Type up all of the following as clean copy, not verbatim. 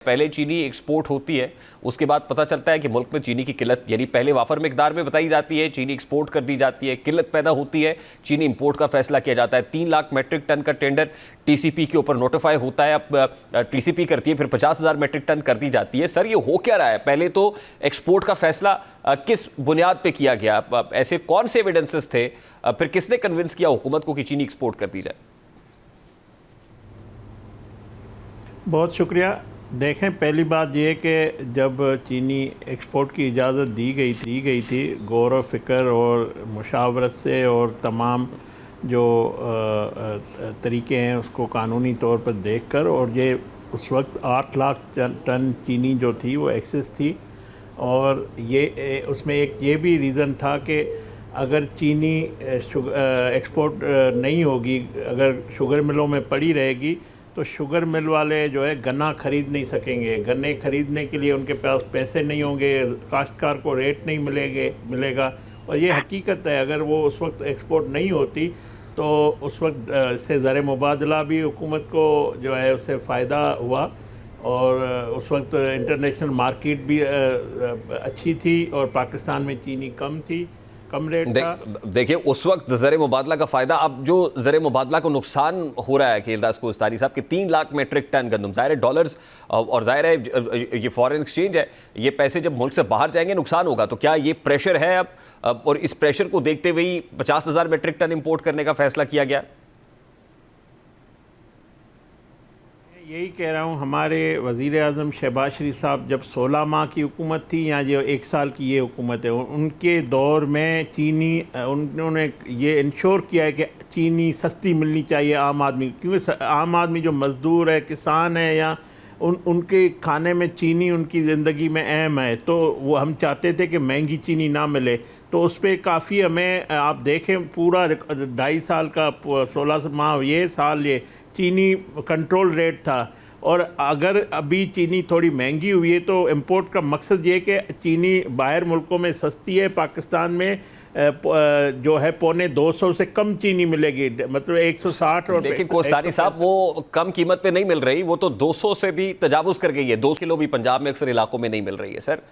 पहले चीनी एक्सपोर्ट होती है, उसके बाद पता चलता है कि मुल्क में चीनी की किल्लत, यानी पहले वाफर मिकदार में बताई जाती है, चीनी एक्सपोर्ट कर दी जाती है, किल्लत पैदा होती है, चीनी इंपोर्ट का फैसला किया जाता है। 3 लाख मेट्रिक टन का टेंडर टीसीपी के ऊपर नोटिफाई होता है, अब टीसीपी करती है, फिर 50,000 मेट्रिक टन कर दी जाती है। सर, ये हो क्या रहा है? पहले तो एक्सपोर्ट का फैसला किस बुनियाद पर किया गया? ऐसे कौन से एविडेंसेस थे? फिर किसने कन्विंस किया हुकूमत को कि चीनी एक्सपोर्ट कर दी जाए? बहुत शुक्रिया। देखें, पहली बात यह कि जब चीनी एक्सपोर्ट की इजाज़त दी गई थी गौर व फ़िक्र और मुशावरत से, और तमाम जो तरीक़े हैं उसको कानूनी तौर पर देखकर, और ये उस वक्त 8 लाख टन चीनी जो थी वो एक्सेस थी। और ये उसमें एक ये भी रीज़न था कि अगर चीनी एक्सपोर्ट नहीं होगी, अगर शुगर मिलों में पड़ी रहेगी तो शुगर मिल वाले जो है गन्ना ख़रीद नहीं सकेंगे। गन्ने ख़रीदने के लिए उनके पास पैसे नहीं होंगे, काश्तकार को रेट नहीं मिलेगा। और ये हकीकत है, अगर वो उस वक्त एक्सपोर्ट नहीं होती तो उस वक्त इससे ज़र मुबादला भी हुकूमत को जो है उससे फ़ायदा हुआ, और उस वक्त इंटरनेशनल मार्केट भी अच्छी थी, और पाकिस्तान में चीनी कम रेट था। देखिए, उस वक्त ज़र मुबादला का फ़ायदा, अब जो ज़र मुबादला को नुकसान हो रहा है केलदास कोस्तारी साहब कि 3 लाख मेट्रिक टन गंदम, ज़ाहिर है डॉलर्स, और ज़ाहिर है ये फॉरेन एक्सचेंज है, ये पैसे जब मुल्क से बाहर जाएंगे नुकसान होगा। तो क्या ये प्रेशर है अब और इस प्रेशर को देखते हुए 50,000 मेट्रिक टन इंपोर्ट करने का फैसला किया गया? यही कह रहा हूँ, हमारे वज़ीर-ए-आज़म शहबाज शरीफ साहब जब 16 माह की हुकूमत थी, या जो 1 साल की ये हुकूमत है, उनके दौर में चीनी, उन्होंने ये इंश्योर किया है कि चीनी सस्ती मिलनी चाहिए आम आदमी, क्योंकि आम आदमी जो मज़दूर है, किसान है, या उनके खाने में चीनी उनकी ज़िंदगी में अहम है। तो वो हम चाहते थे कि महंगी चीनी ना मिले। तो उस पर काफ़ी हमें, आप देखें, पूरा 2.5 साल का 16 माह ये साल ये चीनी कंट्रोल रेट था। और अगर अभी चीनी थोड़ी महंगी हुई है तो इंपोर्ट का मकसद ये कि चीनी बाहर मुल्कों में सस्ती है, पाकिस्तान में जो है 250 से कम चीनी मिलेगी, मतलब 160। और लेकिन कोस्तारी साहब, वो कम कीमत पे नहीं मिल रही, वो तो 200 से भी तजावुज़ कर गई है। 2 किलो भी पंजाब में अक्सर इलाकों में नहीं मिल रही है। सर,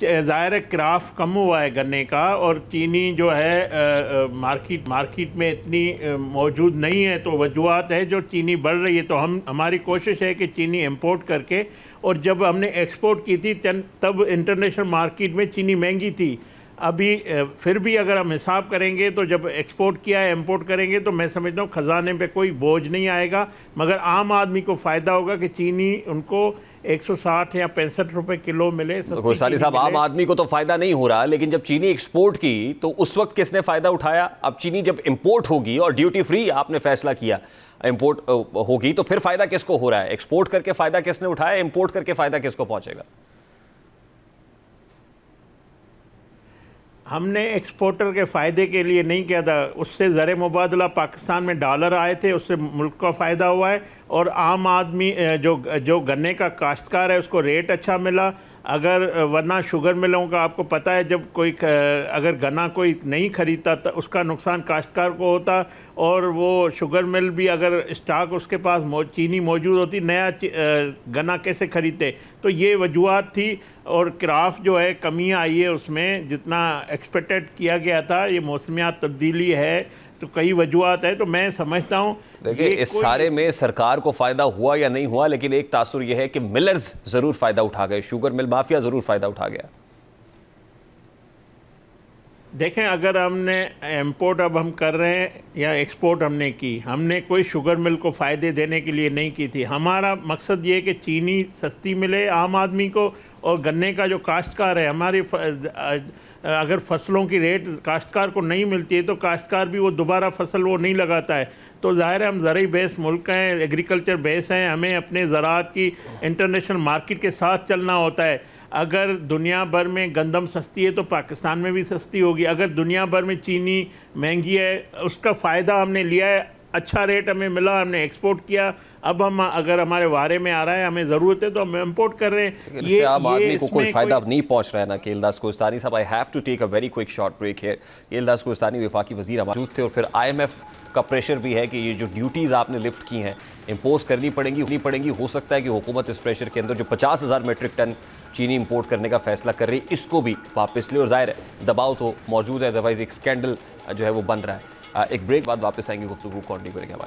ज़ाहिर है क्राफ्ट कम हुआ है गन्ने का, और चीनी जो है मार्केट में इतनी मौजूद नहीं है, तो वजूहत है जो चीनी बढ़ रही है। तो हमारी कोशिश है कि चीनी इंपोर्ट करके, और जब हमने एक्सपोर्ट की थी तब इंटरनेशनल मार्केट में चीनी महंगी थी। अभी फिर भी अगर हम हिसाब करेंगे तो जब एक्सपोर्ट किया है, इंपोर्ट करेंगे, तो मैं समझता हूँ ख़जाने पे कोई बोझ नहीं आएगा, मगर आम आदमी को फ़ायदा होगा कि चीनी उनको 160 या 65 रुपए किलो मिले। कोस्तारी साहब, आम आदमी को तो फ़ायदा नहीं हो रहा, लेकिन जब चीनी एक्सपोर्ट की तो उस वक्त किसने फ़ायदा उठाया? अब चीनी जब इंपोर्ट होगी और ड्यूटी फ्री आपने फैसला किया इंपोर्ट होगी, तो फिर फ़ायदा किसको हो रहा है? एक्सपोर्ट करके फ़ायदा किसने उठाया? इंपोर्ट करके फ़ायदा किसको पहुँचेगा? हमने एक्सपोर्टर के फ़ायदे के लिए नहीं किया था, उससे ज़र मुबादला पाकिस्तान में डॉलर आए थे, उससे मुल्क का फ़ायदा हुआ है। और आम आदमी जो गन्ने का काश्तकार है उसको रेट अच्छा मिला। अगर वरना शुगर मिलों का आपको पता है, जब कोई अगर गन्ना कोई नहीं ख़रीदता तो उसका नुकसान काश्तकार को होता, और वो शुगर मिल भी अगर स्टॉक उसके पास चीनी मौजूद होती, नया गन्ना कैसे ख़रीदते? तो ये वजूहत थी। और क्राफ्ट जो है कमी आई है उसमें, जितना एक्सपेक्टेड किया गया था। ये मौसमियात तब्दीली है, तो कई वजूहत है। तो मैं समझता हूँ, देखिए, इस सारे में सरकार को फ़ायदा हुआ या नहीं हुआ, लेकिन एक तासुर यह है कि मिलर्स ज़रूर फ़ायदा उठा गए, शुगर मिल माफिया ज़रूर फ़ायदा उठा गया। देखें, अगर हमने इंपोर्ट अब हम कर रहे हैं या एक्सपोर्ट हमने की, हमने कोई शुगर मिल को फ़ायदे देने के लिए नहीं की थी। हमारा मकसद ये कि चीनी सस्ती मिले आम आदमी को, और गन्ने का जो काश्तकार है, हमारी अगर फसलों की रेट काश्तकार को नहीं मिलती है तो काश्तकार भी वो दोबारा फसल वो नहीं लगाता है। तो ज़ाहिर है हम ज़रूरी बेस मुल्क हैं, एग्रीकल्चर बेस हैं, हमें अपने ज़राअत की इंटरनेशनल मार्केट के साथ चलना होता है। अगर दुनिया भर में गंदम सस्ती है तो पाकिस्तान में भी सस्ती होगी। अगर दुनिया भर में चीनी महंगी है, उसका फ़ायदा हमने लिया है अच्छा रेट हमें मिला, हमने एक्सपोर्ट किया, अब हम अगर हमारे वारे में आ रहा है, हमें ज़रूरत है तो हम इम्पोर्ट कर रहे हैं। इससे आम आदमी को कोई इसमें फायदा नहीं पहुंच रहा है ना। केलदास कोस्तानी साहब, I have to take a very quick short break here. Khialdas Kohistani वफाकी वजीर मौजूद थे, और फिर IMF का प्रेशर भी है कि ये जो ड्यूटीज़ आपने लिफ्ट की हैं इम्पोज करनी पड़ेंगी। हो सकता है कि हुकूमत इस प्रेशर के अंदर जो 50,000 मेट्रिक टन चीनी इंपोर्ट करने का फैसला कर रही है इसको भी वापस ले, और जाहिर है दबाव तो मौजूद है, अदरवाइज एक स्कैंडल जो है वो बन रहा है। एक ब्रेक बाद वापस आएंगे, गुफ्तगू कंटिन्यू करेंगे हमारे।